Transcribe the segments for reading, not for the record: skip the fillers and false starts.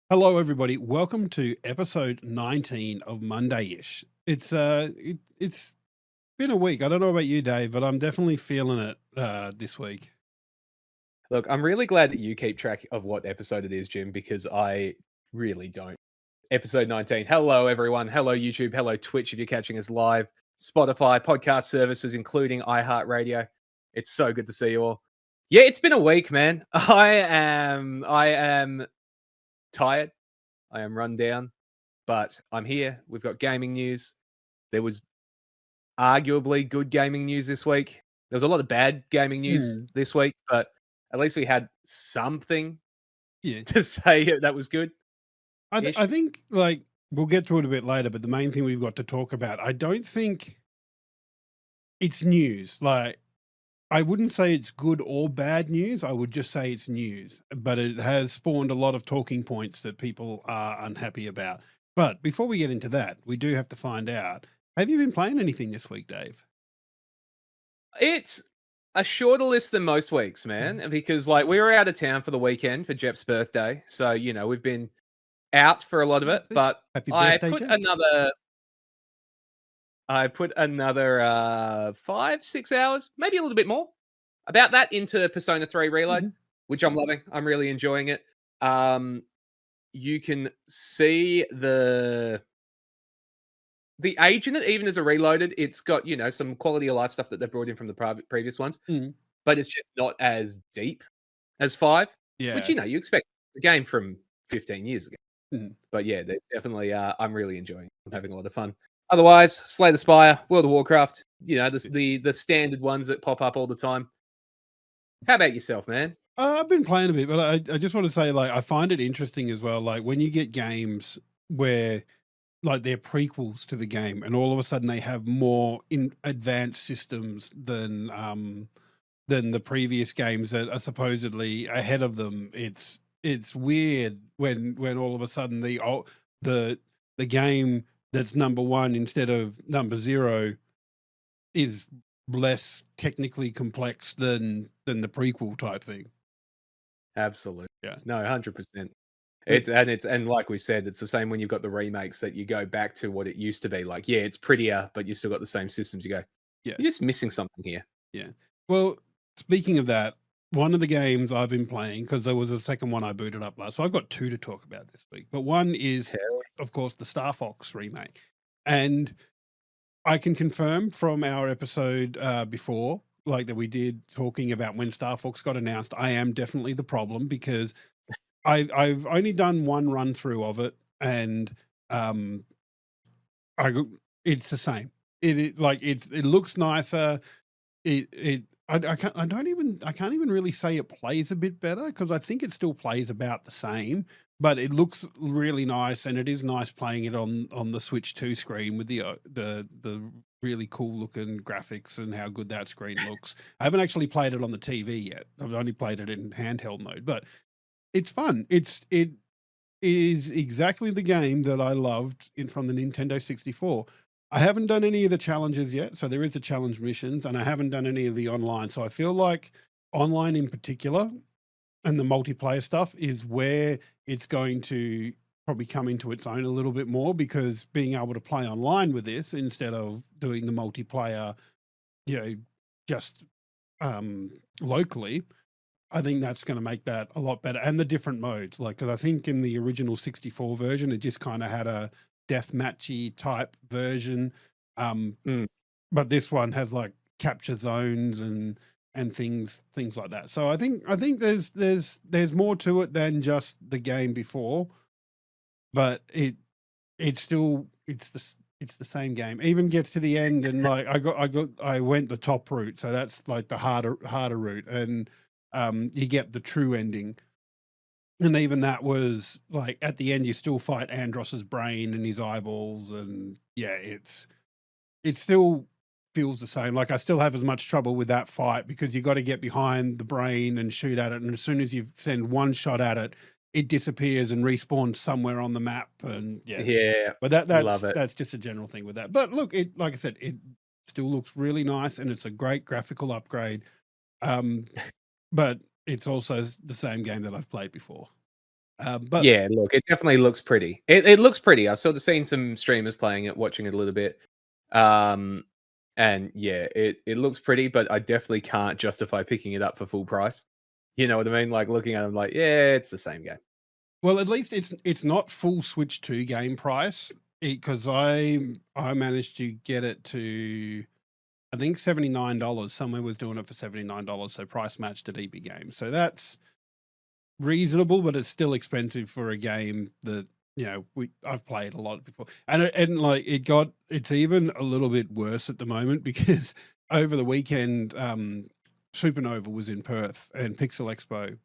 Hello, everybody. Welcome to episode 19 of Mondayish. It's been a week. I don't know about you, Dave, but I'm definitely feeling it this week. Look, I'm really glad that you keep track of what episode it is, Jim, because I really don't. Episode 19. Hello, everyone. Hello, YouTube. Hello, Twitch, if you're catching us live. Spotify, podcast services, including iHeartRadio. It's so good to see you all. Yeah, it's been a week, man. I am tired. I am run down, but I'm here. We've got gaming news. There was arguably good gaming news this week. There was a lot of bad gaming news Mm, this week, but at least we had something yeah, to say that was good I ish. think like we'll get to it a bit later, but the main thing we've got to talk about, I don't think it's news. Like I wouldn't say it's good or bad news. I would just say it's news, but it has spawned a lot of talking points that people are unhappy about. But before we get into that, we do have to find out. Have you been playing anything this week, Dave? It's a shorter list than most weeks, Mhm. man, because like we were out of town for the weekend for Jep's birthday. So, we've been out for a lot of it, It's but happy I birthday, put Jep. another I put another 5, 6 hours, maybe a little bit more, about that into Persona 3 Reload, Mhm. which I'm loving. I'm really enjoying it. Um, you can see the age in it, even as a reloaded, it's got, some quality of life stuff that they brought in from the previous ones, Mm. but it's just not as deep as 5, which, Yeah. you expect. It's a game from 15 years ago. Mhm. But yeah, there's definitely, I'm really enjoying it. I'm having a lot of fun. Otherwise, Slay the Spire, World of Warcraft, the standard ones that pop up all the time. How about yourself, man? I've been playing a bit, but I just want to say, like, I find it interesting as well. Like, when you get games where, like, they're prequels to the game, and all of a sudden they have more in advanced systems than the previous games that are supposedly ahead of them. It's weird when all of a sudden the the game that's number one instead of number zero is less technically complex than the prequel type thing. Absolutely. Yeah. No, 100%. But And like we said, it's the same when you've got the remakes that you go back to what it used to be. Like, yeah, it's prettier, but you've still got the same systems. You go, yeah, you're just missing something here. yeah. Well, speaking of that, one of the games I've been playing, because there was a second one I booted up last, so I've got two to talk about this week. But one is, Hell, of course, the Star Fox remake. And I can confirm from our episode before, like that we did talking about when Star Fox got announced, I am definitely the problem because I've only done one run through of it, and um, it's the same. It looks nicer. I can't even really say it plays a bit better because I think it still plays about the same, but it looks really nice, and it is nice playing it on the Switch 2 screen with the really cool looking graphics and how good that screen looks. I haven't actually played it on the TV yet. I've only played it in handheld mode, but it's fun. It is exactly the game that I loved in from the Nintendo 64. I haven't done any of the challenges yet, so there is the challenge missions, and I haven't done any of the online. So I feel like online in particular and the multiplayer stuff is where it's going to probably come into its own a little bit more because being able to play online with this instead of doing the multiplayer, you know, just locally, I think that's gonna make that a lot better, and the different modes, like, because I think in the original 64 version, it just kinda had a deathmatchy type version, um, mm, but this one has, like, capture zones and things like that. So I think there's more to it than just the game before, but it's still it's the same game. Even gets to the end and, like, I went the top route, so that's, like, the harder route, and, you get the true ending, and even that was, like, at the end, you still fight Andross's brain and his eyeballs, and, yeah, it still feels the same. Like, I still have as much trouble with that fight because you gotta get behind the brain and shoot at it, and as soon as you send one shot at it, it disappears and respawns somewhere on the map, and yeah. yeah, But love it. that's just a general thing with that. But look, it like I said, it still looks really nice, and it's a great graphical upgrade, um, but it's also the same game that I've played before. But Yeah, look, it definitely looks pretty. It looks pretty. I've sort of seen some streamers playing it, watching it a little bit. Um, and yeah, it looks pretty, but I definitely can't justify picking it up for full price. You know what I mean? Like looking at them like, yeah, it's the same game. well, at least it's not full Switch 2 game price because I managed to get it to I think $79. Someone was doing it for $79, so price matched at EB Games. So that's reasonable, but it's still expensive for a game that I've played a lot before, and like it's even a little bit worse at the moment because over the weekend, Supernova was in Perth and Pixel Expo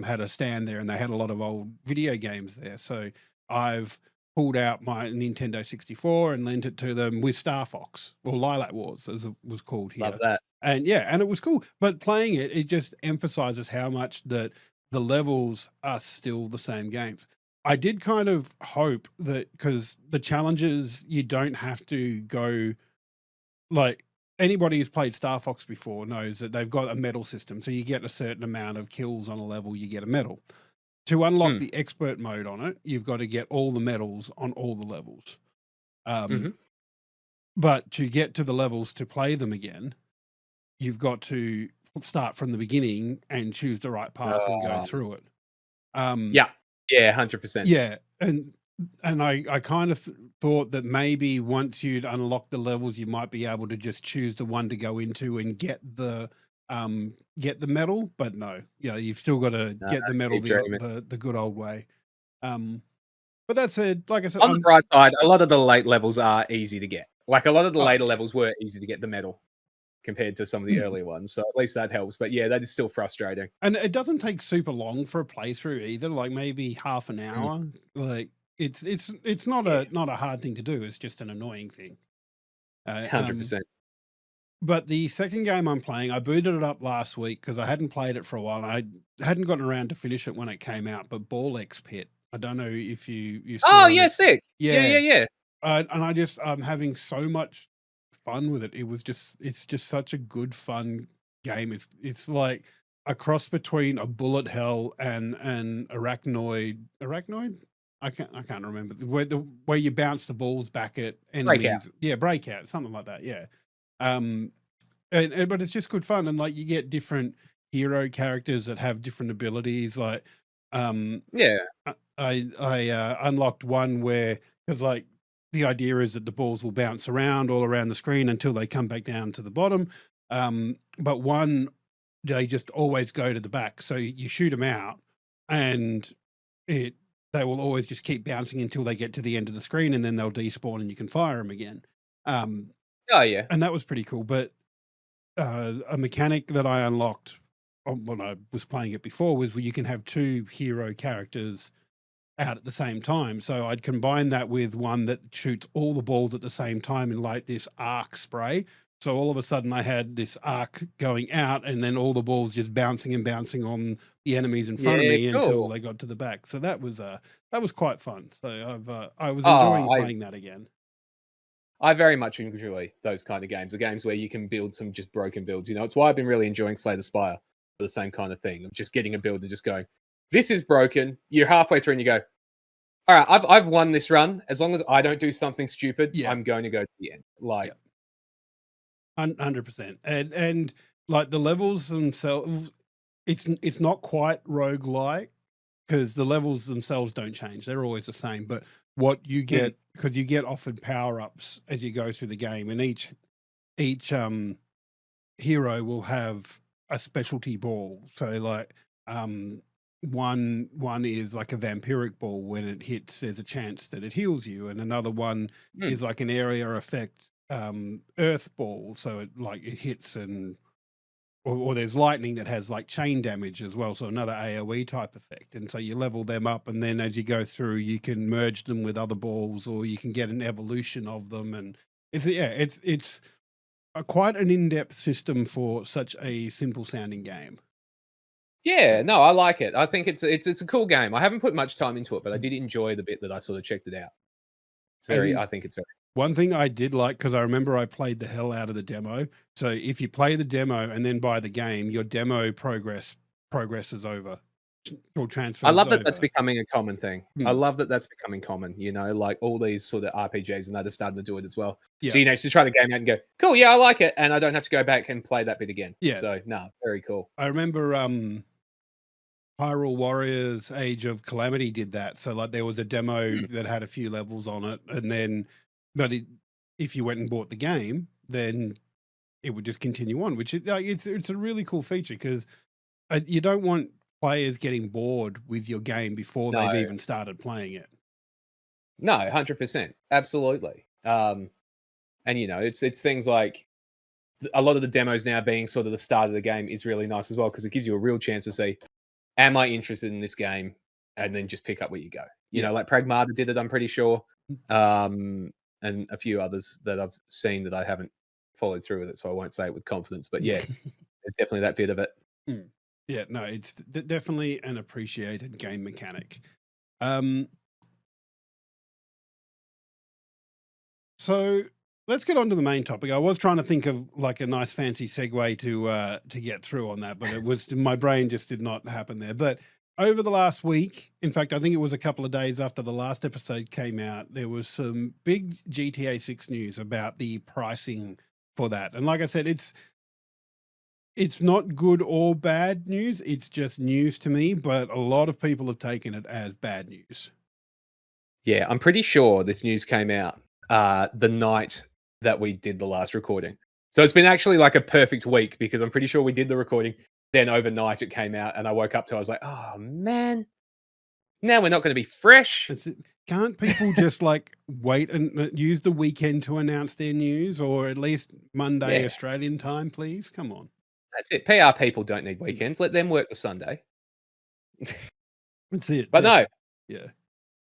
had a stand there, and they had a lot of old video games there. So I've pulled out my Nintendo 64 and lent it to them with Star Fox or Lilac Wars, as it was called Love here. that. And yeah, and it was cool. But playing it, it just emphasizes how much that the levels are still the same games. I did kind of hope that because the challenges, you don't have to go like anybody who's played Star Fox before knows that they've got a medal system. So you get a certain amount of kills on a level, you get a medal. To unlock Mm, the expert mode on it, you've got to get all the medals on all the levels. Um, mhm. but to get to the levels to play them again, you've got to start from the beginning and choose the right path and go Uh, through it. Um, yeah, yeah, 100%. yeah, and I kind of thought that maybe once you'd unlock the levels, you might be able to just choose the one to go into and get the medal. But no, you've still got to Nah, get the medal keep dreaming. the good old way. But that said, like I said, On the bright side, a lot of the late levels are easy to get. Like a lot of the oh later yeah. levels were easy to get the medal compared to some of the earlier ones. So at least that helps. But yeah, that is still frustrating. And it doesn't take super long for a playthrough either, like maybe half an Mm, hour. Like it's yeah, not a hard thing to do, it's just an annoying thing. Uh, um, 100%. but the second game I'm playing, I booted it up last week because I hadn't played it for a while, and I hadn't gotten around to finish it when it came out, but Ball X Pit. I don't know if you Oh, saw yeah, that. sick. Yeah, Yeah, yeah, yeah. and I'm having so much fun with it. It's just such a good fun game. It's like a cross between a bullet hell and an arachnoid. I can't remember where you bounce the balls back at Breakout. enemies. Yeah, breakout, something like that. Yeah. Um, but it's just good fun, and like you get different hero characters that have different abilities. Like, um, Yeah. I unlocked one where because like the idea is that the balls will bounce around all around the screen until they come back down to the bottom. But one they just always go to the back, so you shoot them out, and it they will always just keep bouncing until they get to the end of the screen, and then they'll despawn, and you can fire them again. Um, Oh, yeah. and that was pretty cool. But a mechanic that I unlocked when I was playing it before was where you can have two hero characters out at the same time. So I'd combine that with one that shoots all the balls at the same time in like this arc spray. So all of a sudden I had this arc going out and then all the balls just bouncing and bouncing on the enemies in front of Yeah, me until cool. they got to the back. So that was quite fun. So I was Oh, enjoying playing that again. I very much enjoy those kind of games, the games where you can build some just broken builds. You know, it's why I've been really enjoying Slay the Spire for the same kind of thing of just getting a build and just going, this is broken. You're halfway through and you go, all right, I've won this run. As long as I don't do something stupid, Yeah. I'm going to go to the end. Like, Yeah. 100%. And like the levels themselves, it's not quite roguelike because the levels themselves don't change. They're always the same. But what you mm, get, because you get offered power ups as you go through the game, and each hero will have a specialty ball. So like one is like a vampiric ball. When it hits, there's a chance that it heals you, and another one mm, is like an area effect earth ball. So it hits and or there's lightning that has like chain damage as well, so another AoE type effect. And so you level them up, and then as you go through, you can merge them with other balls, or you can get an evolution of them. And it's quite an in-depth system for such a simple sounding game. yeah, no, I like it. I think it's a cool game. I haven't put much time into it, but I did enjoy the bit that I sort of checked it out. It's very, I And think it's very, one thing I did like, because I remember I played the hell out of the demo. So if you play the demo and then buy the game, your demo progress is over. or transfers. I love that over. that's becoming a common thing. I Hmm. love that that's becoming common, like all these sort of RPGs and that are starting to do it as well. Yeah. So, to try the game out and go, cool, yeah, I like it. And I don't have to go back and play that bit again. Yeah. So, no, very cool. I remember Hyrule Warriors Age of Calamity did that. So like there was a demo that had a few levels on it, and then if you went and bought the game, then it would just continue on, which is like it's a really cool feature because you don't want players getting bored with your game before No. they've even started playing it. No, 100%. Absolutely. And it's things like a lot of the demos now being sort of the start of the game is really nice as well because it gives you a real chance to see, am I interested in this game? And then just pick up where you go. Like Pragmata did it, I'm pretty sure. And a few others that I've seen that I haven't followed through with it, so I won't say it with confidence. But yeah, there's definitely that bit of it. Yeah, no, it's definitely an appreciated game mechanic. So let's get on to the main topic. I was trying to think of like a nice fancy segue to get through on that, but it was my brain just did not happen there. But over the last week, in fact, I think it was a couple of days after the last episode came out, there was some big GTA 6 news about the pricing for that. And like I said, it's not good or bad news. It's just news to me, but a lot of people have taken it as bad news. Yeah, I'm pretty sure this news came out the night that we did the last recording. So it's been actually like a perfect week because I'm pretty sure we did the recording. Then overnight it came out and I woke up to it. I was like, oh man, now we're not going to be fresh. That's it. Can't people just like wait and use the weekend to announce their news, or at least Monday Australian time, please? Come on. That's it. PR people don't need weekends. Let them work the Sunday. That's it. But no. Yeah.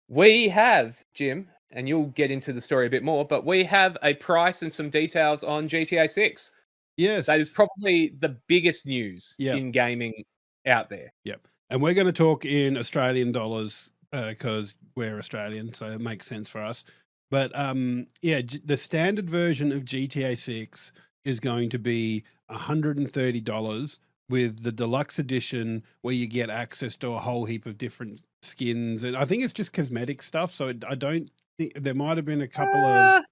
We have, Jim, and you'll get into the story a bit more, but we have a price and some details on GTA 6. Yes. That is probably the biggest news in gaming out there. Yep. And we're going to talk in Australian dollars because we're Australian, so it makes sense for us. But the standard version of GTA 6 is going to be $130 with the deluxe edition where you get access to a whole heap of different skins. And I think it's just cosmetic stuff. So I don't think there might have been a couple of...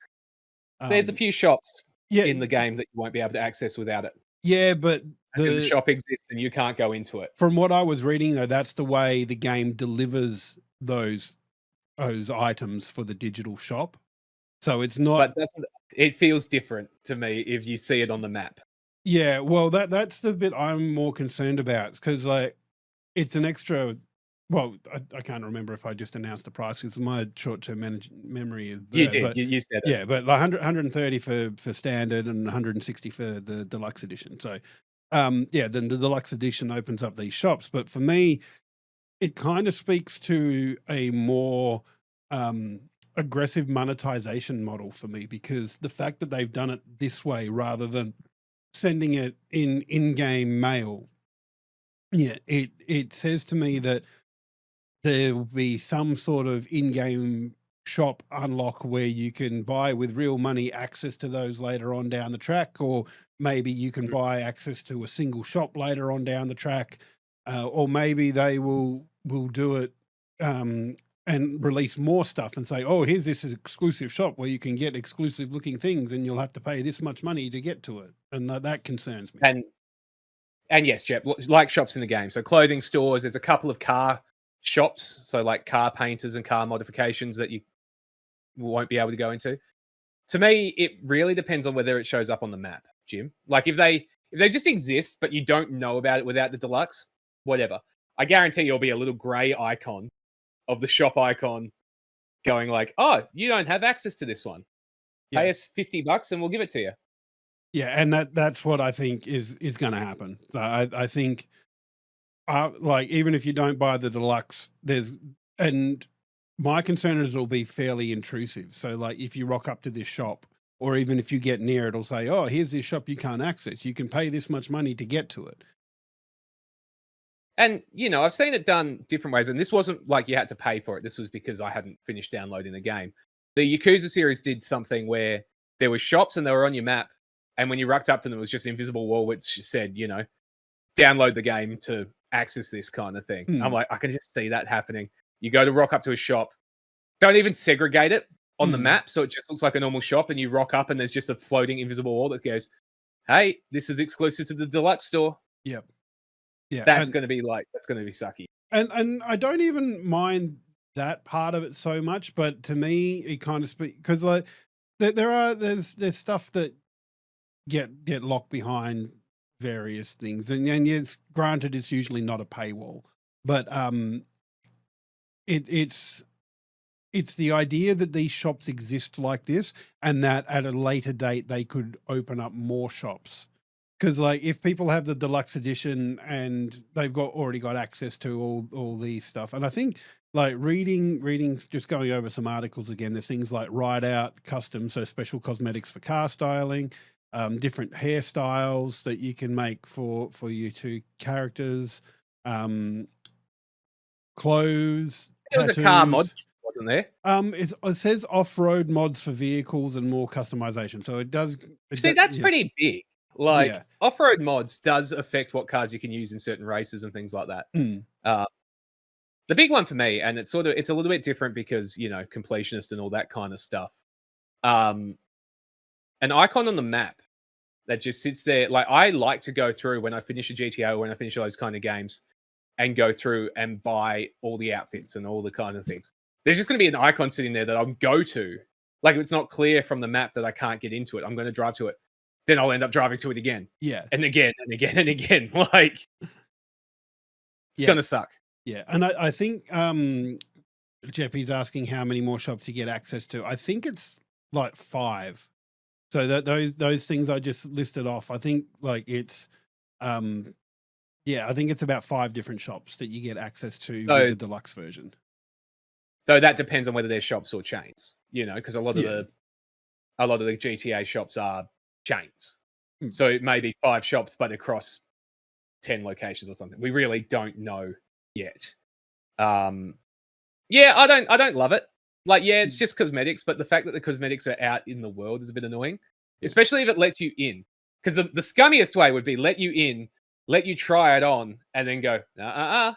there's a few shops in the game that you won't be able to access without it. Yeah, but the shop exists and you can't go into it. From what I was reading, though, that's the way the game delivers those items for the digital shop. So it's not... But it feels different to me if you see it on the map. Yeah, well, that's the bit I'm more concerned about because like it's an extra... Well, I can't remember if I just announced the price because my short-term memory is... You did. But, you said it. Yeah, but like 130 for standard and 160 for the deluxe edition. So, then the deluxe edition opens up these shops. But for me, it kind of speaks to a more aggressive monetization model for me because the fact that they've done it this way rather than sending it in-game mail, it says to me that there will be some sort of in-game shop unlock where you can buy with real money access to those later on down the track, or maybe you can buy access to a single shop later on down the track, or maybe they will do it and release more stuff and say, oh, here's this exclusive shop where you can get exclusive looking things and you'll have to pay this much money to get to it. And that concerns me. And yes, Jeff, like shops in the game. So clothing stores, there's a couple of car shops, so like car painters and car modifications that you won't be able to go into. To me, it really depends on whether it shows up on the map, Jim. Like if they just exist but you don't know about it without the deluxe, whatever. I guarantee you'll be a little grey icon of the shop icon going like, oh, you don't have access to this one. Pay us $50 and we'll give it to you. Yeah, and that's what I think is going to happen. I think like even if you don't buy the deluxe, and my concern is it'll be fairly intrusive. So like if you rock up to this shop, or even if you get near, it'll say, oh, here's this shop you can't access. You can pay this much money to get to it. And, I've seen it done different ways. And this wasn't like you had to pay for it. This was because I hadn't finished downloading the game. The Yakuza series did something where there were shops and they were on your map. And when you rocked up to them, it was just an invisible wall which said, download the game to access this kind of thing. I'm Hmm. like, I can just see that happening. You go to rock up to a shop, don't even segregate it on the Hmm. map, so it just looks like a normal shop, and you rock up and there's just a floating invisible wall that goes, "Hey, this is exclusive to the deluxe store." Yep. Yeah. That's gonna be sucky. And I don't even mind that part of it so much, but to me, it kind of because like there's stuff that get locked behind various things, and yes, granted, it's usually not a paywall, but it's the idea that these shops exist like this, and that at a later date they could open up more shops. Because like if people have the deluxe edition and they've already got access to all these stuff, and I think like reading just going over some articles again, there's things like ride out custom, so special cosmetics for car styling, different hairstyles that you can make for your two characters, um, clothes, There was a car mod, tattoos. wasn't there? It says off-road mods for vehicles and more customization. So See, that's yeah, pretty big. Like, yeah. off-road mods does affect what cars you can use in certain races and things like that. Mm, Uh, the big one for me, and it's a little bit different because, you know, completionist and all that kind of stuff. Um, an icon on the map that just sits there. Like, I like to go through when I finish a GTA or when I finish those kind of games and go through and buy all the outfits and all the kind of things. There's just going to be an icon sitting there that I'll go to. Like, if it's not clear from the map that I can't get into it, I'm going to drive to it. Then I'll end up driving to it again yeah, and again and again and again. Like, it's yeah, going to suck. yeah. And I think Jeppy's asking how many more shops you get access to. I think it's like 5. So that those things I just listed off, I think like it's um yeah, I think it's about 5 different shops that you get access to with So, the deluxe version. though that depends on whether they're shops or chains, you know, because Yeah. a lot of the GTA shops are chains. Mm. So it may be 5 shops, but across 10 locations or something. We really don't know yet. Yeah, I don't love it. Like, yeah, it's Mm. just cosmetics, but the fact that the cosmetics are out in the world is a bit annoying, Yeah. especially if it lets you in. Because the scummiest way would be let you in, let you try it on, and then go, Yeah.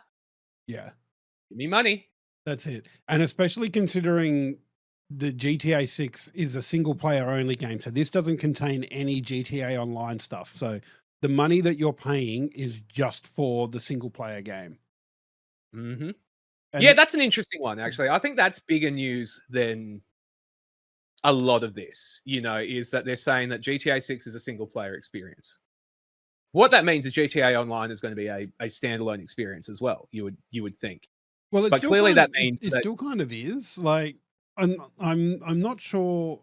give me money. That's it. And especially considering the GTA 6 is a single player only game. So this doesn't contain any GTA Online stuff. So the money that you're paying is just for the single player game. Hmm. And Yeah, that's an interesting one, actually. I think that's bigger news than a lot of this, you know, is that they're saying that GTA 6 is a single player experience. What that means is GTA Online is going to be a standalone experience as well, you would think. well, But clearly that means it that still kind of is. Like I'm not sure.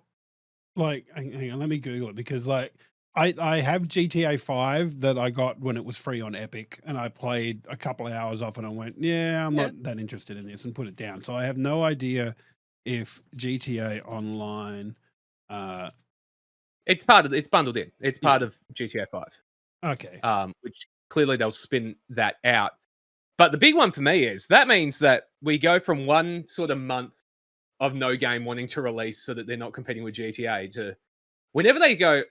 Like, hang on, let me Google it because like I have GTA 5 that I got when it was free on Epic, and I played a couple of hours off, and I went, yeah, I'm yeah, not that interested in this, and put it down. So I have no idea if GTA Online. Uh, it's bundled in. It's part yeah, of GTA 5. okay, Which clearly they'll spin that out. But the big one for me is that means that we go from one sort of month of no game wanting to release so that they're not competing with GTA to whenever they go,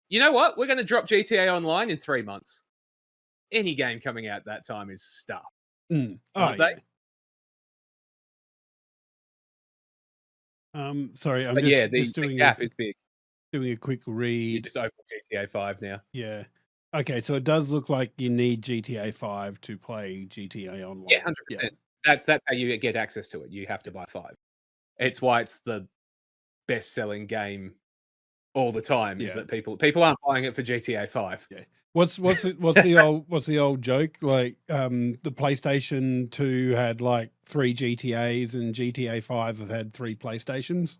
you know what, we're going to drop GTA Online in 3 months. Any game coming out that time is stuff, oh aren't they? yeah. Sorry, I'm But yeah, just the gap is big. doing a quick You read. just open GTA 5 now. Yeah. Okay, so it does look like you need GTA 5 to play GTA Yeah, Online. Yeah. 100%. That's how you get access to it. You have to buy 5. It's why it's the best-selling game all the time is Yeah. that people aren't buying it for GTA 5. Yeah. What's the old joke? Like, the PlayStation 2 had like 3 GTAs and GTA 5 have had 3 PlayStations.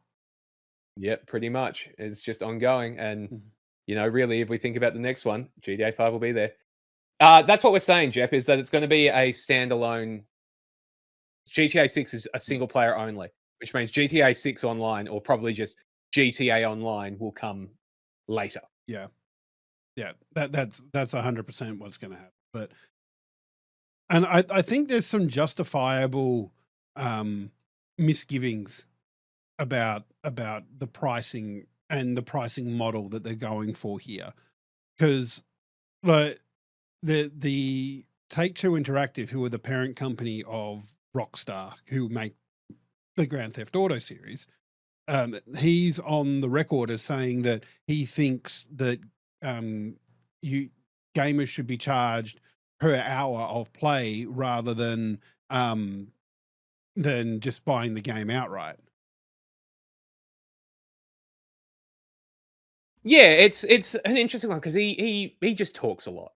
Yep, pretty much. It's just ongoing. And, Mhm. you know, really, if we think about the next one, GTA 5 will be there. That's what we're saying, Jep, is that it's going to be a standalone. GTA 6 is a single player only, which means GTA 6 Online or probably just GTA Online will come later. Yeah. Yeah. That's 100% what's gonna happen. But and I think there's some justifiable um misgivings about the pricing and the pricing model that they're going for here. Because like the Take-Two Interactive, who are the parent company of Rockstar, who make the Grand Theft Auto series. He's on the record as saying that he thinks that you gamers should be charged per hour of play rather than just buying the game outright. Yeah, it's an interesting one because he just talks a lot.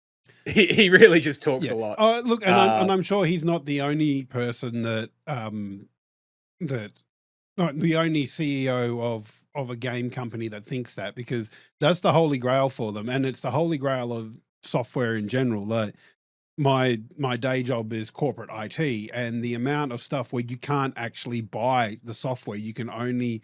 He really just talks a lot. Look, and I'm sure he's not the only person that not the only CEO of a game company that thinks that, because that's the holy grail for them, and it's the holy grail of software in general. Like my day job is corporate IT, and the amount of stuff where you can't actually buy the software, you can only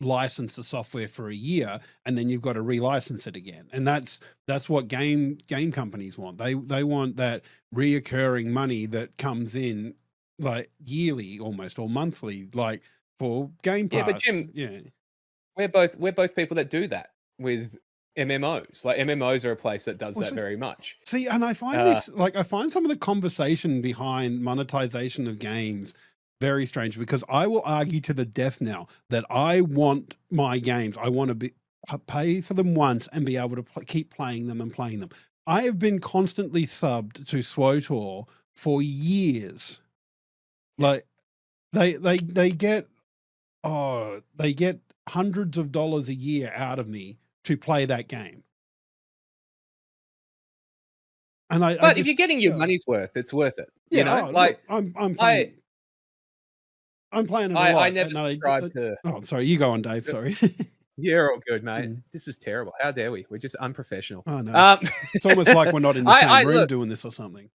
license the software for a year, and then you've got to relicense it again. And that's what game companies want. They want that reoccurring money that comes in like yearly almost, or monthly, like for Game Pass. Yeah, but Jim, we're both people that do that with MMOs. Like MMOs are a place that does that very much. See, and I find this, like, I find some of the conversation behind monetization of games very strange, because I will argue to the death now that I want my games, I want to pay for them once and be able to keep playing them and playing them. I have been constantly subbed to SWOTOR for years. Like they get hundreds of dollars a year out of me to play that game. And but if you're getting your money's worth, it's worth it. You know, like look, I'm playing. I'm playing it a lot. I never subscribed to. Oh, sorry. You go on, Dave. Sorry. You're all good, mate. This is terrible. How dare we? We're just unprofessional. I know. It's almost like we're not in the same room doing this or something.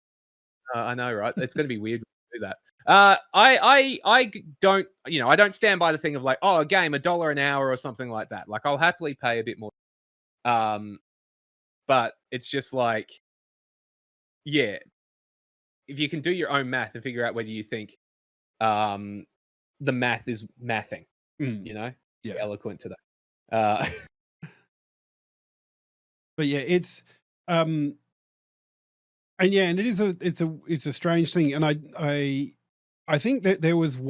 I know, right? It's going to be weird to do that. I don't, I don't stand by the thing of like, oh, a game, $1 an hour or something like that. Like, I'll happily pay a bit more. But it's just like, yeah, if you can do your own math and figure out whether you think, the math is mathing, eloquent to that. But yeah, it's and it is it's a strange thing, and I think that there was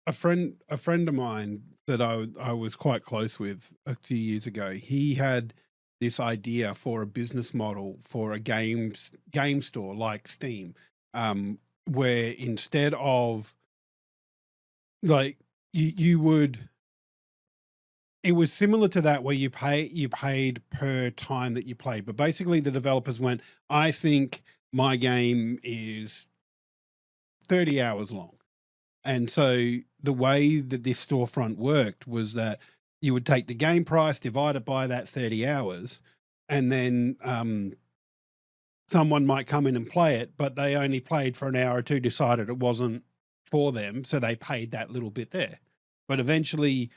a friend of mine that I was quite close with a few years ago. He had this idea for a business model for a game store like Steam, where instead of like you would, it was similar to that, where you paid per time that you played, but basically the developers went, I think my game is 30 hours long. And so the way that this storefront worked was that you would take the game price, divide it by that 30 hours, and then someone might come in and play it, but they only played for an hour or two, decided it wasn't for them, so they paid that little bit there. But eventually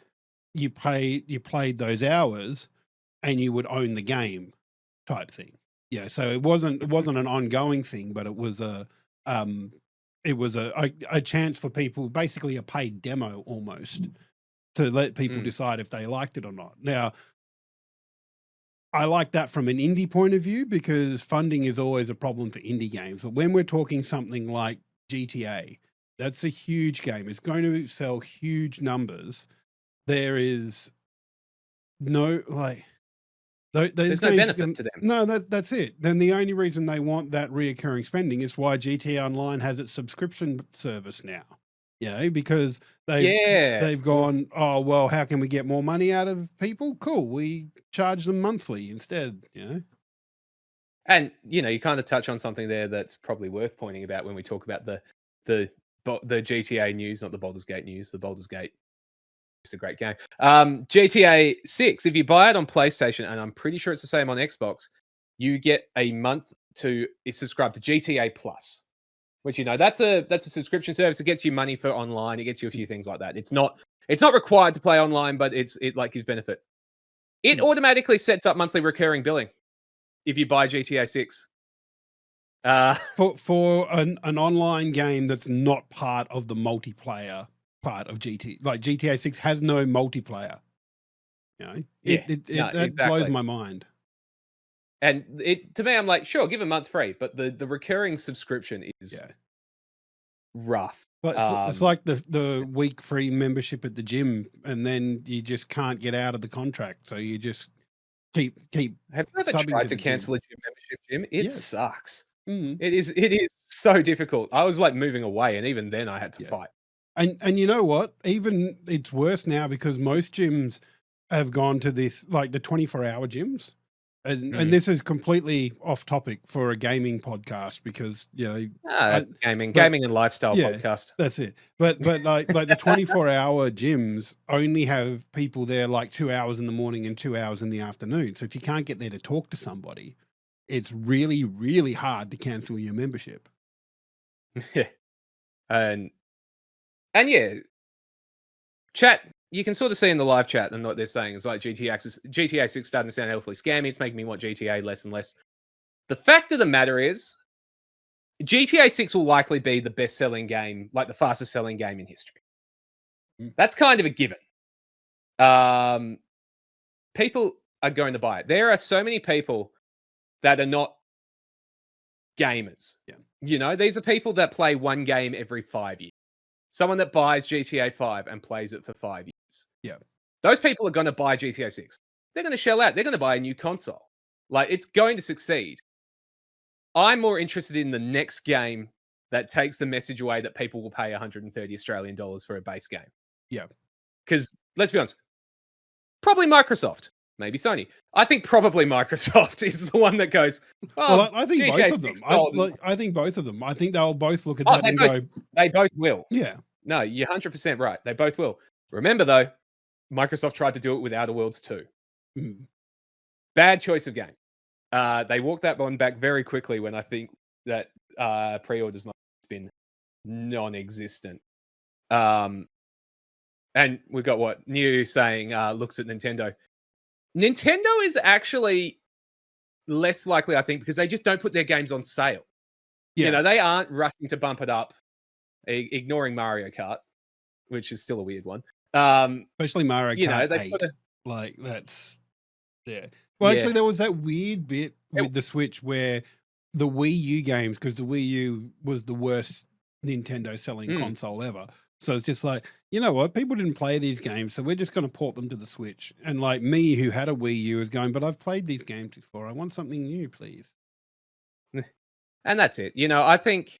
you played those hours and you would own the game type thing. Yeah. So it wasn't an ongoing thing, but it was a chance for people, basically a paid demo almost, to let people decide if they liked it or not. Now, I like that from an indie point of view, because funding is always a problem for indie games. But when we're talking something like GTA, that's a huge game. It's going to sell huge numbers. There is no, like, there's no benefit to them. No, that's it. Then the only reason they want that reoccurring spending is why GTA Online has its subscription service now. Because they've gone, oh, well, how can we get more money out of people? Cool, we charge them monthly instead. And you kind of touch on something there that's probably worth pointing about when we talk about the GTA news, not the Baldur's Gate news. The Baldur's Gate, it's a great game. GTA 6, if you buy it on PlayStation, and I'm pretty sure it's the same on Xbox, you get a month to subscribe to GTA Plus, which that's a subscription service. It gets you money for online. It gets you a few things like that. It's not required to play online, but it like gives benefit. It automatically sets up monthly recurring billing if you buy GTA 6. For an online game that's not part of the multiplayer part of like GTA 6 has no multiplayer. That exactly. blows my mind. And to me, I'm like, sure, give a month free, but the recurring subscription is Yeah. rough. But it's like the week free membership at the gym, and then you just can't get out of the contract, so you just keep Have you ever subbing tried to to the gym. cancel a gym membership, Jim? It Yes. sucks. Mhm. It is so difficult. I was like moving away, and even then I had to Yeah. fight. And you know what? Even it's worse now because most gyms have gone to this, like the 24-hour gyms. And this is completely off topic for a gaming podcast because, you know, It's but gaming and lifestyle yeah, podcast. that's it. But like the 24-hour gyms only have people there like 2 hours in the morning and 2 hours in the afternoon. So if you can't get there to talk to somebody, it's really, really hard to cancel your membership. Yeah. And yeah, chat, you can sort of see in the live chat and what they're saying is like GTA 6 starting to sound healthily scammy. It's making me want GTA less and less. The fact of the matter is, GTA 6 will likely be the best selling game, like the fastest selling game in history. Mm. That's kind of a given. People are going to buy it. There are so many people that are not gamers. Yeah. You know, these are people that play one game every 5 years. Someone that buys GTA 5 and plays it for 5 years. Yeah. Those people are going to buy GTA 6. They're going to shell out. They're going to buy a new console. Like, it's going to succeed. I'm more interested in the next game that takes the message away that people will pay 130 Australian dollars for a base game. Yeah. Because let's be honest, probably Microsoft, maybe Sony. I think probably Microsoft is the one that goes, oh, Well, I think GTA both of them. 6 I think both of them. I think they'll both look at Oh, that and go, they both will. yeah. No, you're 100% right. They both will. Remember, though, Microsoft tried to do it with Outer Worlds 2. Mm. Bad choice of game. They walked that one back very quickly when I think that pre-orders might have been non-existent. And we've got what? New saying, looks at Nintendo. Nintendo is actually less likely, I think, because they just don't put their games on sale. Yeah. You know, they aren't rushing to bump it up, ignoring Mario Kart, which is still a weird one. Especially Mario Kart 8. Sorta, like, that's, yeah. Well, actually, there was that weird bit with the Switch where the Wii U games, because the Wii U was the worst Nintendo selling console ever. So it's just like, you know what? People didn't play these games, so we're just going to port them to the Switch. And like me, who had a Wii U, is going, but I've played these games before. I want something new, please. And that's it. You know, I think,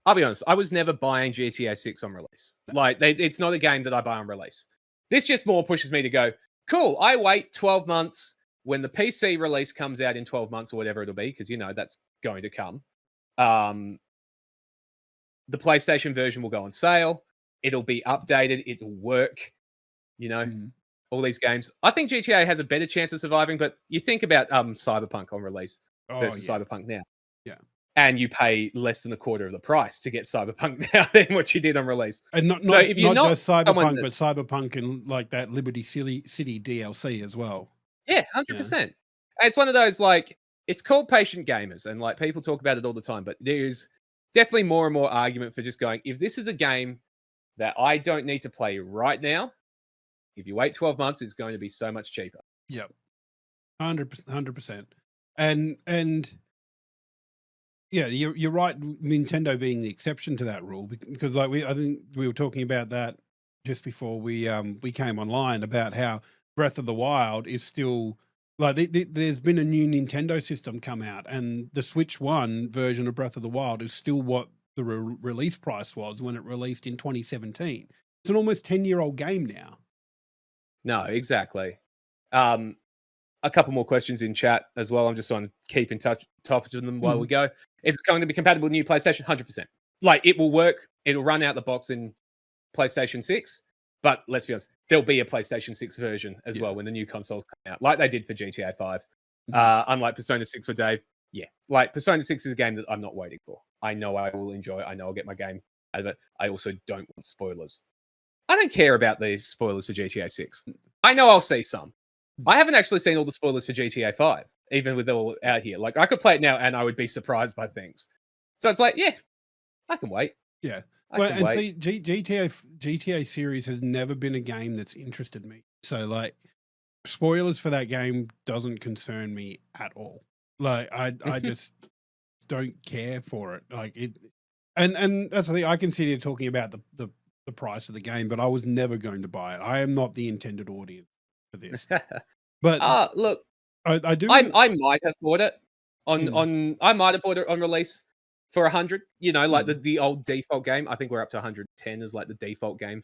I'll be honest, I was never buying GTA 6 on release. Like, it's not a game that I buy on release. This just more pushes me to go, cool, I wait 12 months when the PC release comes out in 12 months or whatever it'll be, because, you know, that's going to come. The PlayStation version will go on sale. It'll be updated. It'll work. You know, all these games. I think GTA has a better chance of surviving, but you think about Cyberpunk on release versus Cyberpunk now. Yeah. And you pay less than a quarter of the price to get Cyberpunk now than what you did on release. And not just Cyberpunk, but Cyberpunk and like that Liberty City DLC as well. Yeah, 100%. It's one of those, like, it's called patient gamers, and like people talk about it all the time, but there's definitely more and more argument for just going, if this is a game that I don't need to play right now, if you wait 12 months, it's going to be so much cheaper. Yep. 100%. And yeah, you're right. Nintendo being the exception to that rule, because like I think we were talking about that just before we came online about how Breath of the Wild is still like there's been a new Nintendo system come out, and the Switch 1 version of Breath of the Wild is still what the release price was when it released in 2017. It's an almost 10-year-old game now. No, exactly. A couple more questions in chat as well. I'm just on keep in touch with them while we go. Is it going to be compatible with new PlayStation? 100%. Like, it will work. It'll run out the box in PlayStation 6. But let's be honest, there'll be a PlayStation 6 version as well when the new consoles come out, like they did for GTA 5. Unlike Persona 6 for Dave. Yeah, like Persona 6 is a game that I'm not waiting for. I know I will enjoy it. I know I'll get my game out of it. I also don't want spoilers. I don't care about the spoilers for GTA 6. I know I'll see some. I haven't actually seen all the spoilers for GTA 5, even with all out here. Like, I could play it now and I would be surprised by things. So it's like, yeah, I can wait. Yeah. Well, and see, GTA series has never been a game that's interested me. So like spoilers for that game doesn't concern me at all. Like I just don't care for it. Like it, and that's the thing. I can sit here talking about the price of the game, but I was never going to buy it. I am not the intended audience for this. But Look, I do I want I might have bought it to. I might have bought it on release for 100. You know, like Mm, the old default game. I think we're up to 110 is like the default game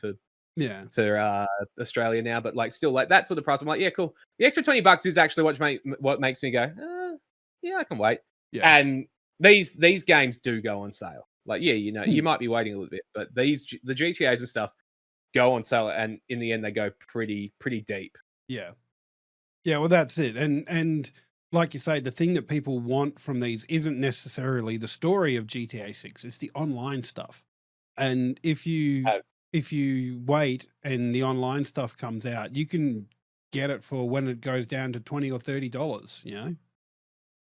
yeah. for Australia now. But like still like that sort of price. I'm like, yeah, cool. The extra $20 is actually what makes me go, yeah, I can wait. Yeah. And these games do go on sale. Like, yeah, you know, you Mm, might be waiting a little bit, but the GTAs and stuff go on sale, and in the end, they go pretty deep. yeah. Yeah, well, that's it. And like you say, the thing that people want from these isn't necessarily the story of GTA 6, it's the online stuff. And Uh, if you wait and the online stuff comes out, you can get it for when it goes down to 20 or $30, you know?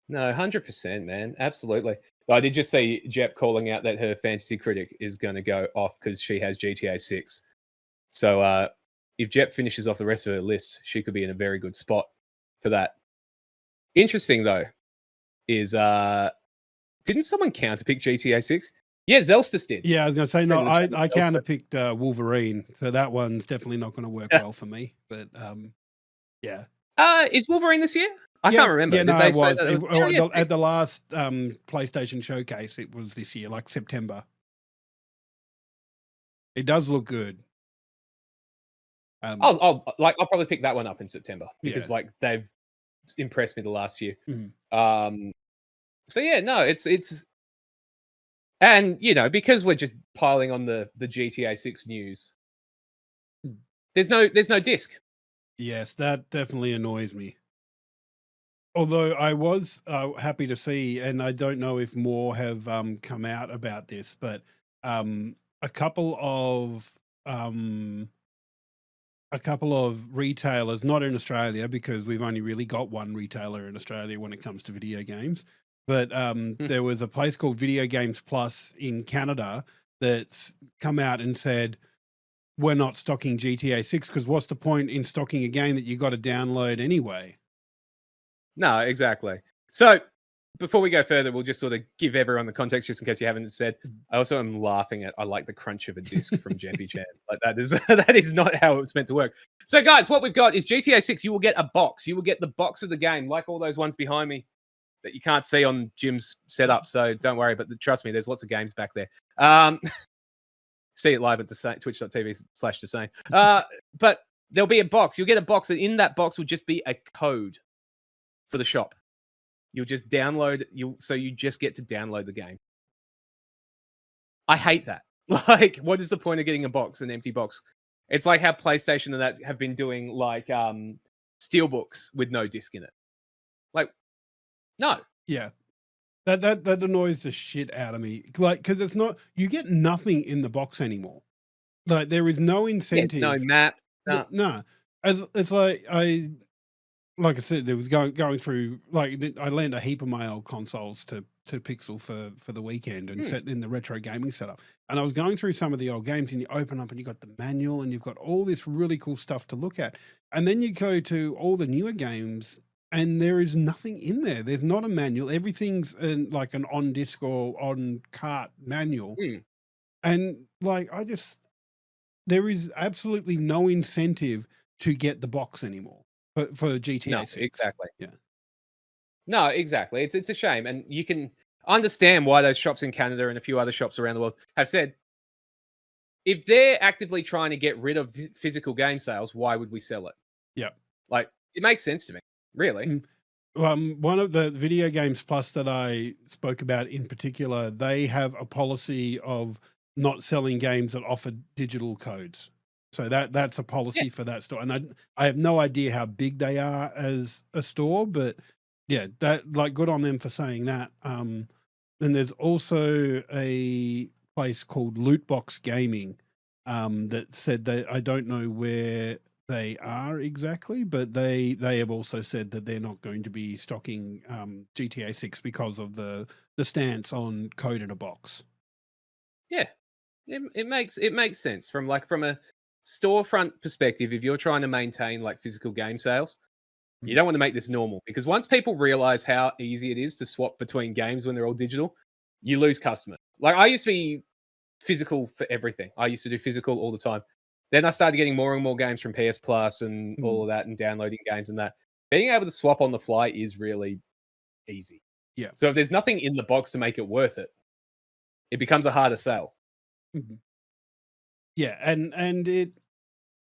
No, 100%, man. Absolutely. I did just see Jep calling out that her fantasy critic is going to go off because she has GTA 6. So if Jep finishes off the rest of her list, she could be in a very good spot for that. Interesting, though, is didn't someone counterpick GTA 6? Yeah, Zelstis did. Yeah, I was gonna say no, Friend of the channel, I Zelstis. counterpicked Wolverine, so that one's definitely not gonna work well for me. But yeah. Is Wolverine this year? I Yeah, can't remember. yeah, Did no, they it say was. that it was? Oh, Yeah, yeah, sick. at the last PlayStation showcase, it was this year, like September. It does look good. Um, I'll probably pick that one up in September yeah. because like they've impressed me the last year. Mhm. Um, so yeah, no, it's and you know because we're just piling on the GTA 6 news. Mm. There's no disc. Yes, that definitely annoys me. Although I was happy to see, and I don't know if more have come out about this, but a couple of um, a couple of retailers, not in Australia, because we've only really got one retailer in Australia when it comes to video games. But Hmm. there was a place called Video Games Plus in Canada that's come out and said, we're not stocking GTA 6 because what's the point in stocking a game that you got to download anyway? No, exactly. So before we go further, we'll just sort of give everyone the context just in case you haven't said. I also am laughing at I like the crunch of a disc from Jempy Chan. Like that is that is not how it's meant to work. So guys, what we've got is GTA 6. You will get a box. You will get the box of the game, like all those ones behind me that you can't see on Jim's setup. So don't worry, but trust me, there's lots of games back there. See it live at twitch.tv/Desane. But there'll be a box. You'll get a box, and in that box will just be a code for the shop. You'll just download. You just get to download the game. I hate that. Like, what is the point of getting a box, an empty box? It's like how PlayStation and that have been doing like steelbooks with no disc in it. Like, no. Yeah. That annoys the shit out of me. Like, because it's not, you get nothing in the box anymore. Like, there is no Yeah, no incentive. map. Yeah, No. no. As it's like I said, there was going through I lent a heap of my old consoles to Pixel for the weekend and Hmm. set in the retro gaming setup. And I was going through some of the old games, and you open up and you got the manual and you've got all this really cool stuff to look at. And then you go to all the newer games and there is nothing in there. There's not a manual. Everything's like an on disc or on cart manual. Hmm. And like there is absolutely no incentive to get the box anymore for No, GTA 6. exactly. Yeah. No, exactly. It's a shame, and you can understand why those shops in Canada and a few other shops around the world have said if they're actively trying to get rid of physical game sales, why would we sell it? Yeah. Like, it makes sense to me, really. Mm. One of the Video Games Plus that I spoke about in particular, they have a policy of not selling games that offer digital codes. So that's a Yeah. policy for that store. And I have no idea how big they are as a store, but yeah, that like good on them for saying that. Then there's also a place called Lootbox Gaming that said that I don't know where they are exactly, but they have also said that they're not going to be stocking GTA 6 because of the stance on code in a box. Yeah. It makes sense from a storefront perspective, if you're trying to maintain like physical game sales, you Mm. don't want to make this normal, because once people realize how easy it is to swap between games when they're all digital, you lose customers. Like, I used to be physical for everything. I used to do physical all the time. Then I started getting more and more games from PS Plus and all Mm. of that, and downloading games and that. Being able to swap on the fly is really easy. Yeah. So if there's nothing in the box to make it worth it, it becomes a harder sell. Mhm. Yeah, and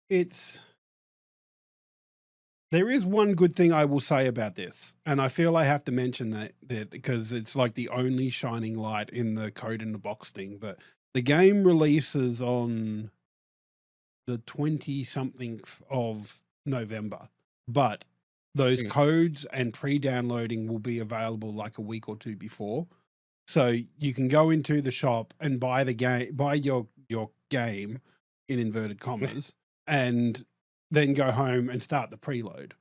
it's there is one good thing I will say about this, and I feel I have to mention that because it's like the only shining light in the code in the box thing. But the game releases on the 20 something of November, but those Mm. codes and pre-downloading will be available like a week or two before. So you can go into the shop and buy the game, buy your game in inverted commas, and then go home and start the preload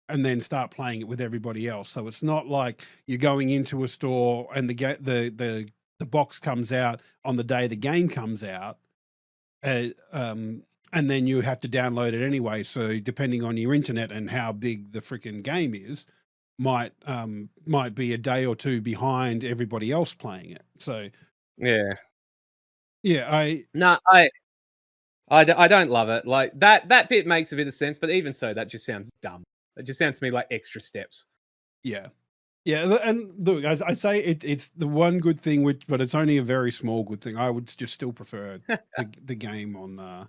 and then start playing it with everybody else. So it's not like you're going into a store and the box comes out on the day the game comes out, uh, um, and then you have to download it anyway. So depending on your internet and how big the freaking game is, might be a day or two behind everybody else playing it. So Yeah. yeah, No, I don't love it. Like, that bit makes a bit of sense, but even so, that just sounds dumb. It just sounds to me like extra steps. yeah. Yeah, and look, I say it's the one good thing, which, but it's only a very small good thing. I would just still prefer the game No.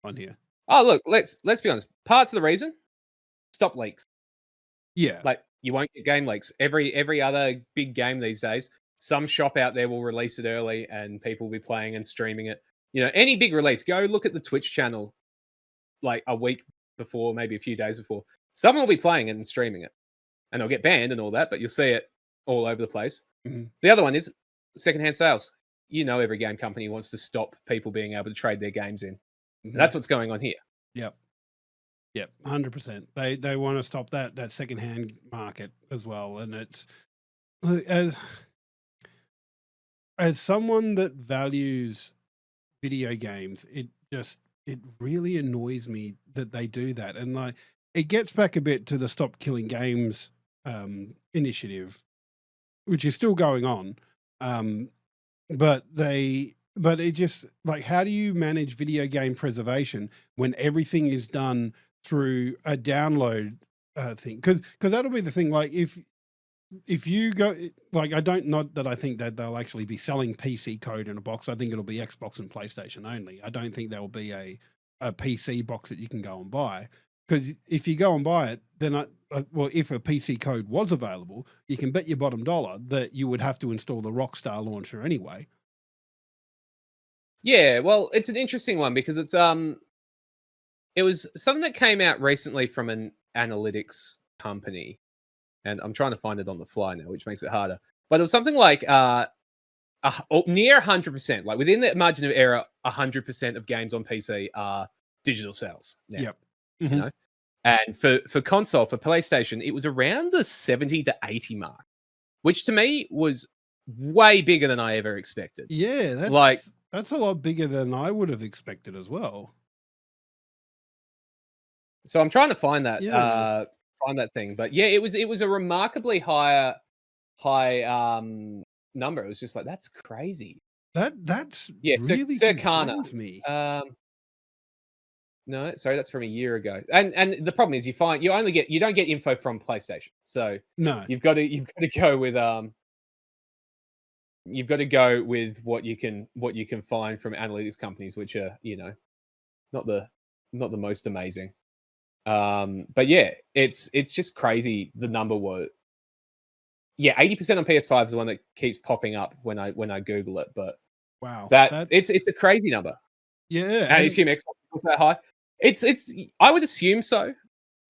on here. Oh, look, let's be honest. Parts of the reason, stop leaks. Yeah. Like, you won't get game leaks. Every other big game these days, some shop out there will release it early, and people will be playing and streaming it. You know, any big release, go look at the Twitch channel like a week before, maybe a few days before. Someone will be playing it and streaming it, and they'll get banned and all that, but you'll see it all over the place. Mhm. The other one is secondhand sales. You know, every game company wants to stop people being able to trade their games in. And Mhm. that's what's going on here. Yep. Yep. 100%. They want to stop that secondhand market as well, and it's look, as someone that values video games, it really annoys me that they do that. And like it gets back a bit to the Stop Killing Games initiative, which is still going on. Um, but it just like, how do you manage video game preservation when everything is done through a download thing? Because that'll be the thing. Like if you go like, I don't, not that I think that they'll actually be selling PC code in a box. I think it'll be Xbox and PlayStation only. I don't think there'll be a PC box that you can go and buy. Because if you go and buy it, then well, if a PC code was available, you can bet your bottom dollar that you would have to install the Rockstar launcher anyway. Yeah, well, it's an interesting one because it was something that came out recently from an analytics company, and I'm trying to find it on the fly now, which makes it harder. But it was something like near 100%, like within the margin of error, 100% of games on PC are digital sales now. Yep. You Mhm. know, and for console, for PlayStation, it was around the 70 to 80 mark, which to me was way bigger than I ever expected. Yeah, Like, that's a lot bigger than I would have expected as well. so I'm trying to Yeah. find that thing, but yeah, it was a remarkably high number. It was just like, that's crazy. That's Yeah, really Circana. concerns me. Um, no, sorry, that's from a year ago. And the problem is you don't get info from PlayStation. So No. you've got to go with you've got to go with what you can find from analytics companies, which are, not the not the most amazing. But yeah, it's just crazy. The number was, yeah, 80% on PS5 is the one that keeps popping up when I Google it. But Wow. that That's it's a crazy number. yeah, And I and assume Xbox was that high. It's I would assume so,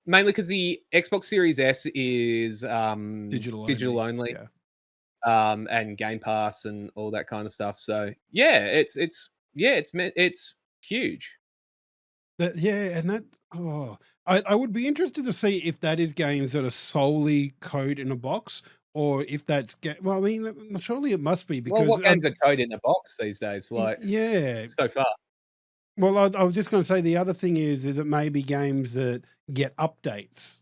mainly because the Xbox Series S is digital digital only. only, Yeah. and Game Pass and all that kind of stuff. So yeah, it's huge. Yeah, and that oh, I would be interested to see if that is games that are solely code in a box, or if that's well, I mean, surely it must be Well, because what games are code in a box these days? Like, yeah, so far. Well, I was just going to say the other thing is it may be games that get updates,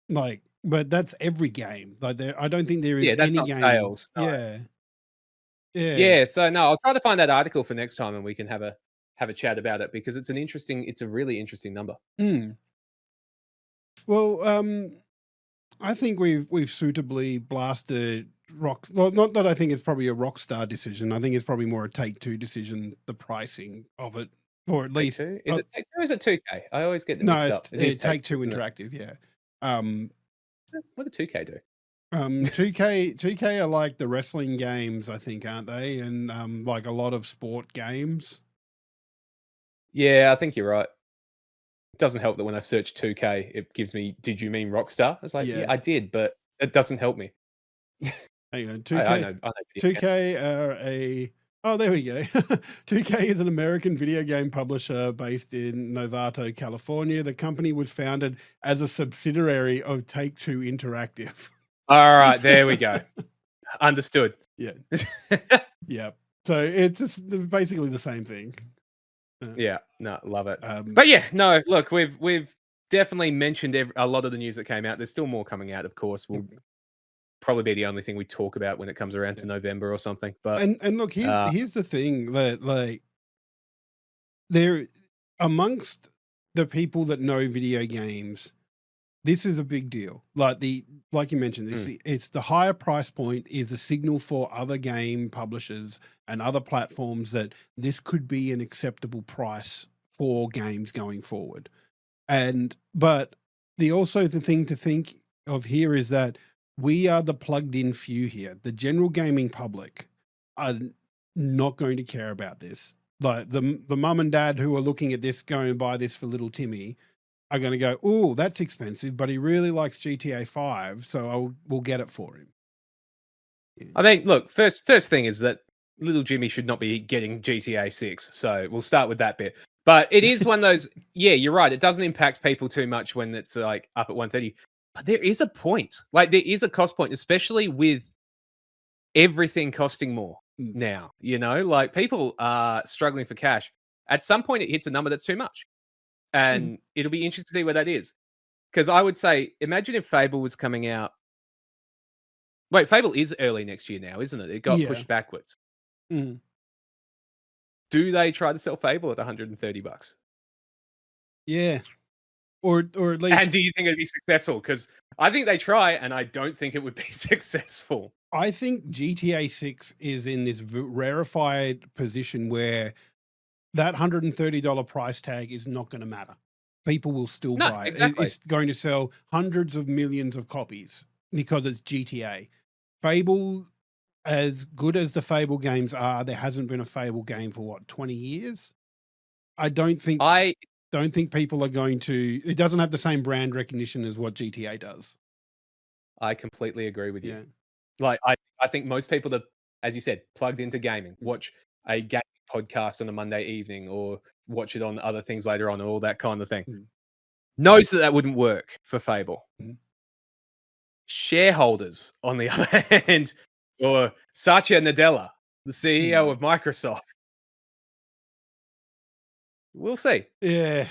like, but that's every game. Like, I don't think there is Yeah, that's any not game. sales. No. Yeah, yeah, Yeah, so no, I'll try to find that article for next time and we can have a chat about it because it's a really interesting number. mm. Well, I think we've suitably blasted rock. Well, not that I think it's probably a Rockstar decision. I think it's probably more a Take Two decision. The pricing of it, or at Take least Two? Is it Take Two or is it 2K? I always get them no, mixed it's up. It is Take Take Two Two, isn't it? Interactive. Yeah. Um, What did 2K do? 2K are like the wrestling games, I think, aren't they? And like a lot of sport games. Yeah, I think you're right. It doesn't help that when I search 2K, it gives me, "Did you mean Rockstar?" I was like, "Yeah, Yeah. I did," but it doesn't help me. Hang on, I 2K, know video games. 2K are a. Oh, there we go. 2K is an American video game publisher based in Novato, California. The company was founded as a subsidiary of Take Two Interactive. Alright, there we go. Understood. Yeah. Yeah. So it's just basically the same thing. Yeah, no, love it. Um, But yeah, no, look, we've definitely mentioned a lot of the news that came out. There's still more coming out, of course. Will probably be the only thing we talk about when it comes around to November or something. But and look, here's the thing that like there amongst the people that know video games, this is a big deal. Like you mentioned, it's the higher price point is a signal for other game publishers and other platforms that this could be an acceptable price for games going forward. But the thing to think of here is that we are the plugged in few here. The general gaming public are not going to care about this. Like the mum and dad who are looking at this going buy this for little Timmy are going to go, oh, that's expensive, but he really likes GTA 5, so we'll get it for him. Yeah. I mean, look, first thing is that little Jimmy should not be getting GTA 6. So we'll start with that bit. But it is one of those, yeah, you're right. It doesn't impact people too much when it's like up at 130. But there is a point. Like there is a cost point, especially with everything costing more now. You know, like people are struggling for cash. At some point, it hits a number that's too much. And it'll be interesting to see where that is. Because I would say, imagine if Fable was coming out. Wait, Fable is early next year now, isn't it? It got pushed backwards. Mm. Do they try to sell Fable at $130? Yeah. Or at least. And do you think it'd be successful? Because I think they try, and I don't think it would be successful. I think GTA 6 is in this rarefied position where that $130 price tag is not going to matter. People will still buy it. Exactly. It's going to sell hundreds of millions of copies because it's GTA. Fable, as good as the Fable games are, there hasn't been a Fable game for what, 20 years? I don't think people are going to. It doesn't have the same brand recognition as what GTA does. I completely agree with you. Yeah. Like I think most people that, as you said, plugged into gaming, watch a gaming podcast on a Monday evening or watch it on other things later on, or all that kind of thing, knows that wouldn't work for Fable. Shareholders, on the other hand, or Satya Nadella, the CEO of Microsoft, we'll see. Yeah.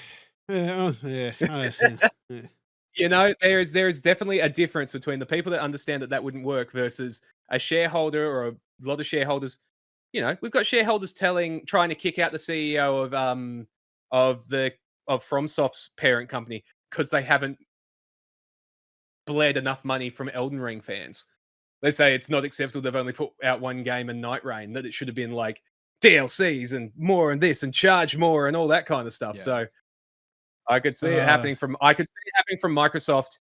You know, there is definitely a difference between the people that understand that wouldn't work versus a shareholder or a lot of shareholders. You know, we've got shareholders trying to kick out the CEO of FromSoft's parent company because they haven't bled enough money from Elden Ring fans. They say it's not acceptable. They've only put out one game and Night Rain, that it should have been like DLCs and more and this and charge more and all that kind of stuff. Yeah. So I could see it happening from Microsoft.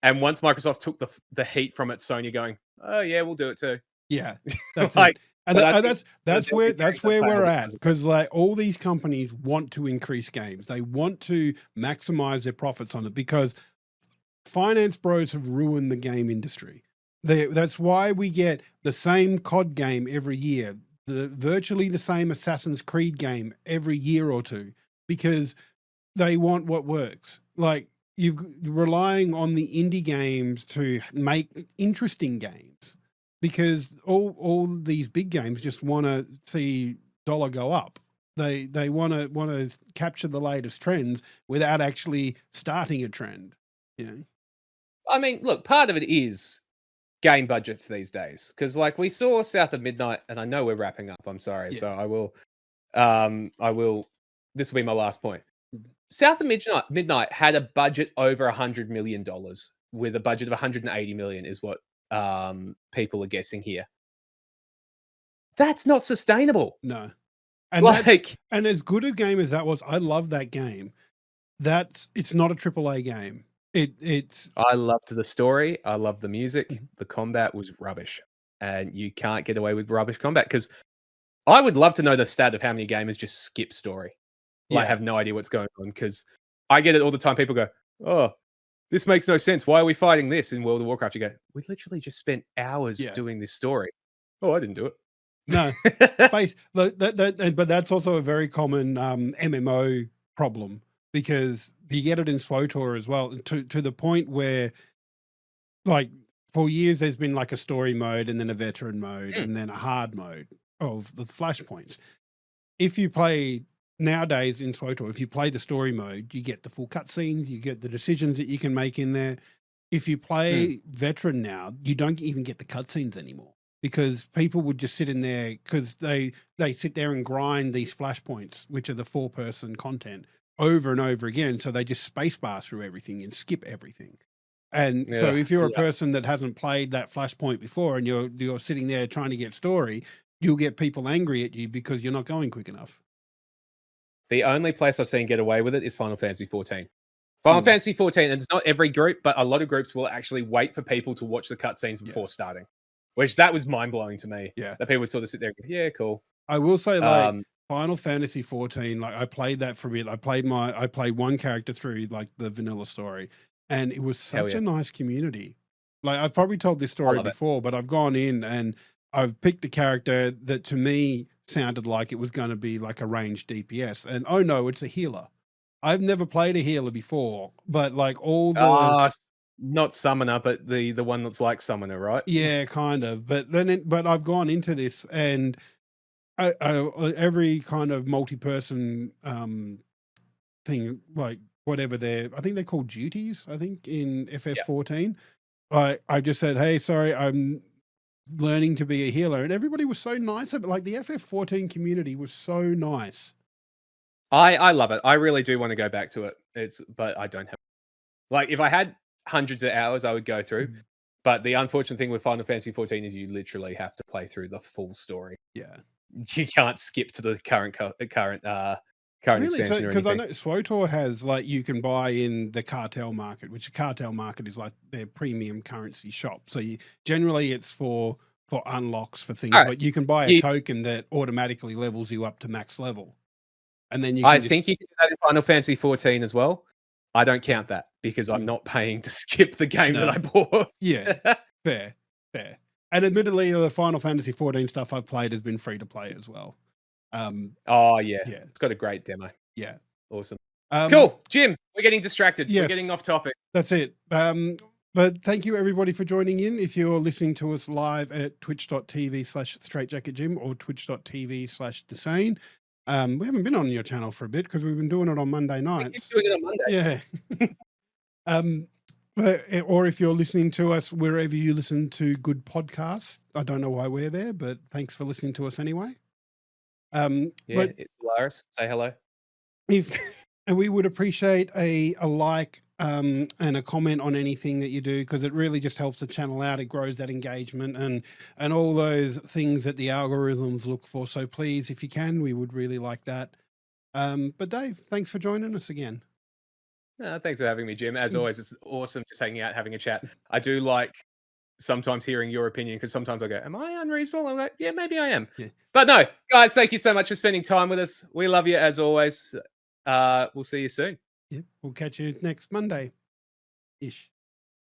And once Microsoft took the heat from it, Sony going, "Oh yeah, we'll do it too." Yeah, that's like, it. And that's where we're at, because like all these companies want to increase games. They want to maximize their profits on it because finance bros have ruined the game industry. That's why we get the same COD game every year, virtually the same Assassin's Creed game every year or two, because they want what works. Like you're relying on the indie games to make interesting games, because all these big games just want to see dollar go up. They want to capture the latest trends without actually starting a trend. You know? I mean, look, part of it is game budgets these days because, like, we saw South of Midnight, and I know we're wrapping up. I'm sorry, Yeah. so I will. This will be my last point. South of Midnight had a budget over $100 million, with a budget of 180 million, is what people are guessing here. That's not sustainable. No. And Like, and as good a game as that was, I love that game. It's not a AAA game. It's I loved the story. I loved the music. Mhm. The combat was rubbish, and you can't get away with rubbish combat because I would love to know the stat of how many gamers just skip story. Like, yeah, have no idea what's going on because I get it all the time. People go, "Oh, this makes no sense. Why are we fighting this in World of Warcraft?" You go, "We literally just spent hours yeah. doing this story." Oh, I didn't do it. No, but that's also a very common MMO problem because you get it in SWTOR as well to the point where, like, for years there's been like a story mode and then a veteran mode Mm. and then a hard mode of the flashpoints. If you play nowadays in SWTOR, if you play the story mode, you get the full cutscenes, you get the decisions that you can make in there. If you play veteran now, you don't even get the cutscenes anymore because people would just sit in there because they sit there and grind these flashpoints, which are the 4-person content, over and over again. So they just spacebar through everything and skip everything. And so Ugh, if you're a yeah. person that hasn't played that flashpoint before and you're sitting there trying to get story, you'll get people angry at you because you're not going quick enough. The only place I've seen get away with it is Final Fantasy 14. Final Mm. Fantasy 14, and it's not every group, but a lot of groups will actually wait for people to watch the cutscenes Yeah. before starting, which that was mind blowing to me. Yeah. That people would sort of sit there and go, "Yeah, cool." I will say, like, Um, Final Fantasy 14, like, I played that for a bit. I played one character through, like, the vanilla story, and it was Hell such yeah. a nice community. Like, I've probably told this I story love it. before, but I've gone in and I've picked a character that to me sounded like it was gonna be like a ranged DPS, and, oh, no, it's a healer. I've never played a healer before, but, like, all the Not Summoner, but the one that's like Summoner, right? yeah, kind of, but I've gone into this and every kind of multi-person thing, like whatever I think they're called duties, I think in Yeah. FF14. I just said, hey, sorry, I'm learning to be a healer. And everybody was so nice. Like the FF14 community was so nice. I love it. I really do want to go back to it. But I don't have, like, if I had hundreds of hours, I would go through. Mm. But the unfortunate thing with Final Fantasy 14 is you literally have to play through the full story. Yeah. You can't skip to the current Really? So, expansion or because I anything. know SWTOR has, like, you can buy in the cartel market, which the cartel market is like their premium currency shop. So generally it's for unlocks for things, Alright. but you can buy a You token that automatically levels you up to max level. And then you I can just, think you can do that in Final Fantasy 14 as well. I don't count that because I'm Mm. not paying to skip the game that No. I bought. Yeah. fair. And admittedly, the Final Fantasy 14 stuff I've played has been free to play as well. Oh, yeah. Yeah. It's got a great demo. Yeah. Awesome. Um, Cool. Jim, we're getting distracted. We're Yes. getting off topic. That's it. But thank you everybody for joining in. If you're listening to us live at twitch.tv/straightjacketjim or twitch.tv/thesane. We haven't been on your channel for a bit because we've been doing it on Monday We keep nights. doing it on Mondays. Yeah. Or if you're listening to us wherever you listen to good podcasts, I don't know why we're there, but thanks for listening to us anyway. Yeah, But it's Laris. Say hello. and we would appreciate a like and a comment on anything that you do because it really just helps the channel out. It grows that engagement and all those things that the algorithms look for. So please, if you can, we would really like that. But Dave, thanks for joining us again. Thanks for having me, Jim. As always, it's awesome just hanging out, having a chat. I do like sometimes hearing your opinion because sometimes I go, "Am I unreasonable?" I'm like, "Yeah, maybe I am." Yeah. But no, guys, thank you so much for spending time with us. We love you as always. We'll see you soon. Yeah, we'll catch you next Monday-ish.